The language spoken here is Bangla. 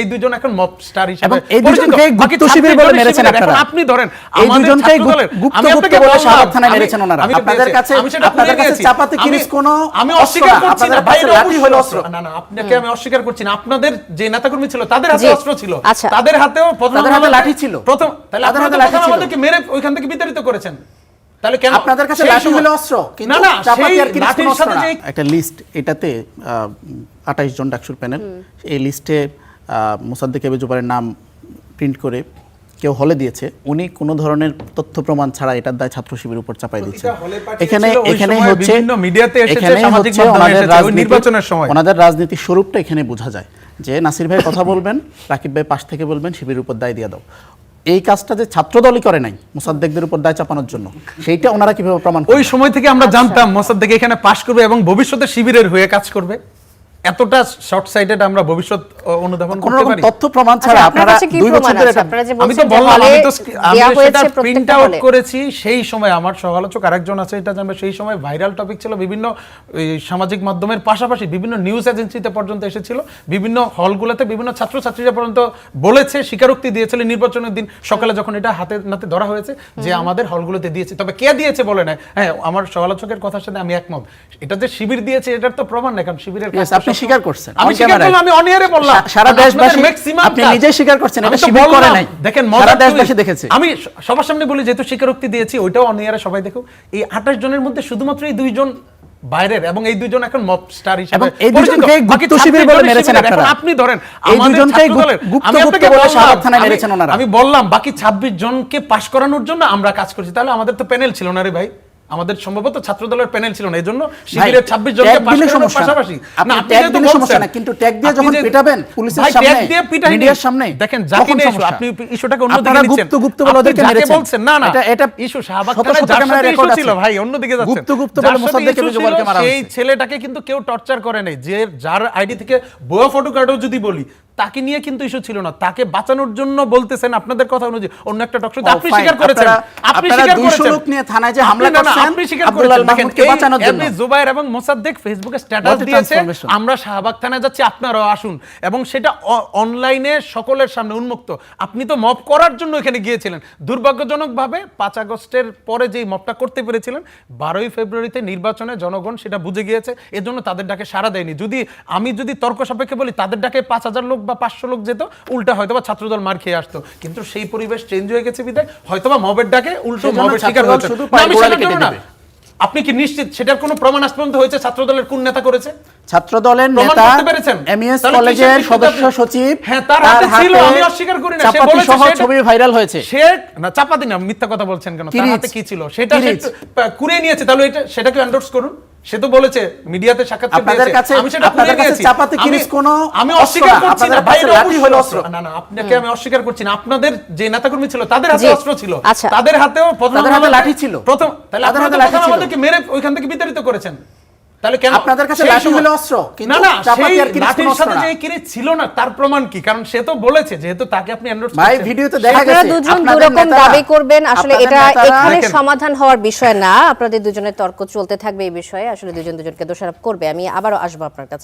এই দুইজন এখন মব স্টার হিসেবে এই দুজনকে গুপ্ত শিবির বলে মেরেছেন আপনারা। আপনি ধরেন এই দুজনকে গুপ্ত গুপ্ত বলে শাহবাগ থানায় মেরেছেন ওনারা। আপনাদের কাছে চাপাতি কিরিস কোন আমি অস্বীকার করছি না ভাই, লাঠি হলো অস্ত্র। না না, আপনাকে আমি অস্বীকার করছি না। আপনাদের যে নেতাকর্মী ছিল তাদের হাতে অস্ত্র ছিল, তাদের হাতেও তাদের হাতে লাঠি ছিল প্রথম। তাহলে আপনাদের আমাদেরকে মেরে ওইখান থেকে বিতাড়িত করেছেন। তাহলে কেন আপনাদের কাছে লাঠি হলো অস্ত্র? কিন্তু চাপাতি আর কিরিস কোন অস্ত্র না। একটা লিস্ট, এটাতে 28 জন ডাকসুর প্যানেল, এই লিস্টে মোসাদ্দেক এবি জুবারের নাম প্রিন্ট করে কেউ হলে দিয়েছে। উনি কোনো ধরনের তথ্য প্রমাণ ছাড়া এটার দায় ছাত্র শিবিরের উপর চাপাই দিচ্ছে। এখানে হচ্ছে মিডিয়াতে এসেছে, সামাজিক মাধ্যমে এসেছে, ওই নির্বাচনের সময় ওনাদের রাজনীতির স্বরূপটা এখানে বোঝা যায় যে নাসির ভাই কথা বলবেন, রাকিব ভাই পাশ থেকে বলবেন, শিবিরের উপর দায় দিয়ে দাও। এই কাজটা যে ছাত্রদলই করে নাই মোসাদ্দেকদের উপর দায় চাপানোর জন্য, সেইটা ওনারা কিভাবে প্রমাণ? ওই সময় থেকে আমরা জানতাম মোসাদ্দেক এখানে পাশ করবে এবং ভবিষ্যতে শিবিরের হয়ে কাজ করবে। এতটা শর্ট সাইটেড আমরা ভবিষ্যৎ অনুধাবন করতে পারি? তথ্য প্রমাণ ছাড়া আপনারা 2 বছর ধরে আমি তো বললাম, আমি সেটা প্রিন্ট আউট করেছি। সেই সময় আমার সমালোচক আরেকজন আছে, এটা জানবে, সেই সময় ভাইরাল টপিক ছিল, বিভিন্ন সামাজিক মাধ্যমের পাশাপাশি বিভিন্ন নিউজ এজেন্সিতে পর্যন্ত এসেছিল, বিভিন্ন হলগুলোতে বিভিন্ন ছাত্রছাত্রীরা পর্যন্ত বলেছে, স্বীকারোক্তি দিয়েছিল নির্বাচনের দিন সকালে যখন এটা হাতে নাতে ধরা হয়েছে যে আমাদের হলগুলোতে দিয়েছে। তবে কে দিয়েছে বলে না। হ্যাঁ, আমার সমালোচকের কথার সাথে আমি একমত, এটা যে শিবির দিয়েছে এটার তো প্রমাণ নাই, কারণ শিবিরের স্বীকার করছেন। আমি স্বীকার করলাম, আমি অনিয়ারে বললাম, সারা দেশবাসী আপনি নিজে স্বীকার করছেন এটা শিবির করে নাই। দেখেন, সারা দেশবাসী দেখেছে। আমি সবার সামনে বলি, যেহেতু স্বীকারোক্তি দিয়েছি, ওইটাও অনিয়ারে সবাই দেখো। এই 28 জনের মধ্যে শুধুমাত্র এই 2 জন বাইরের, এবং এই 2 জন এখন মব স্টার হিসেবে এই দুজনকে গুপ্ত শিবির বলে মেরেছেন আপনারা। আপনি ধরেন এই দুজনকে গুপ্ত গুপ্ত বলে শাহবাগ থানায় মেরেছেন ওনারা। আমি বললাম বাকি 26 জনকে পাশ করানোর জন্য আমরা কাজ করছি। তাহলে আমাদের তো প্যানেল ছিল না রে ভাই, আমাদের সম্ভবত ছাত্র দলের প্যানেল ছিল না, এজন্য শিবিরের 26 জনকে পাশ করানোর পাশাপাশি না, আপনি ট্যাগ দিলে সমস্যা না, কিন্তু ট্যাগ দিয়ে যখন পিটাবেন পুলিশের সামনে, মিডিয়ার সামনে, দেখেন জাতি না ইস্যু, আপনি ইস্যুটাকে অন্য দিকে নিচ্ছেন। গুপ্ত গুপ্ত বলে ওদেরকে মেরেছেন বলছেন। না না, এটা ইস্যু শাহবাগ থানায় যার সাথে ইস্যু ছিল ভাই, অন্য দিকে যাচ্ছেন। গুপ্ত গুপ্ত বলে মোসাদ্দেক এবি জুবারকে মারা হয়েছে। সেই ছেলেটাকে কিন্তু কেউ টর্চার করে নাই, যে যার আইডি থেকে বয়া ফটো কার্ডও যদি বলি, তাকে নিয়ে কিন্তু ইস্যু ছিল না। তাকে বাঁচানোর জন্য বলতেছেন আপনাদের কথা অনুযায়ী অন্য একটা টক শোতে আপনি স্বীকার করেছেন। আপনি স্বীকার করেছেন 200 লোক নিয়ে থানায় যে হামলা করছেন, আপনি স্বীকার আব্দুল্লাহ করেছেন। মাহমুদকে বাঁচানোর জন্য এবি জুবায়ের এবং মোসাদ্দেক ফেসবুকে স্ট্যাটাস দিয়েছে, আমরা শাহবাগ থানায় যাচ্ছি, আপনারাও আসুন, এবং সেটা অনলাইনে সকলের সামনে উন্মুক্ত। আপনি তো মব করার জন্য এখানে গিয়েছিলেন। দুর্ভাগ্যজনকভাবে 5 আগস্টের পরে যেই মবটা করতে পেরেছিলেন, 12ই ফেব্রুয়ারিতে নির্বাচনে জনগণ সেটা বুঝে গিয়েছে, এজন্য তাদের ডাকে সাড়া দেয়নি। আমি যদি তর্ক সাপেক্ষে বলি, তাদের ডাকে 5000 লোক বা 500 লোক যেত, উল্টা হয়তোবা ছাত্রদল মার খেয়ে আসতো। কিন্তু সেই পরিবেশ চেঞ্জ হয়ে গেছে বিধায় হয়তোবা মবের ডাকে উল্টো মবের শিকার হয়েছে। আপনি কি নিশ্চিত সেটার কোনো প্রমাণ আজ পর্যন্ত হয়েছে ছাত্রদলের কোন নেতা করেছে? ছাত্রদলের নেতা এমইএস কলেজের সদস্য সচিব, হ্যাঁ, তার হাতে ছিল, আমি অস্বীকার করি না। সে বলেছে সহ ছবি ভাইরাল হয়েছে। সে না, চাপাতি না, মিথ্যা কথা বলছেন কেন? তার হাতে কি ছিল সেটা সে কুড়িয়ে নিয়েছে, তাহলে সেটাকে এন্ডোর্স করুন। সে তো বলেছে মিডিয়াতে সাক্ষাৎকার দিয়েছে, আমি সেটা কুড়িয়ে নিয়েছি। চাপাতি কিরিস কোন আমি অস্বীকার করছি না ভাই, লাঠি হলো অস্ত্র। না না, আপনাকে আমি অস্বীকার করছি না। আপনাদের যে নেতাকর্মী ছিল তাদের হাতে অস্ত্র ছিল, তাদের হাতেও লাঠি ছিল প্রথম। তাহলে আপনাদের আমাদেরকে মেরে ওইখান থেকে বিতাড়িত করেছেন। তাহলে কেন আপনাদের কাছে লাঠি হলো অস্ত্র? কিন্তু না না, চাপাতি আর কিরিস কোন অস্ত্র না। কিরিস ছিল না, তার প্রমাণ কি? কারণ সে তো বলেছে, যেহেতু তাকে আপনি এন্ডোর্স করেছেন। ভাই ভিডিওতে দেখা গেছে দুজন দুরকম দাবি করবেন, আসলে এটা এখানে সমাধান হওয়ার বিষয় না। আপনাদের দুজনের তর্ক চলতে থাকবে এই বিষয়ে, আসলে দুজন দুজনকে দোষারোপ করবে। আমি আবারও আসবো আপনার কাছে।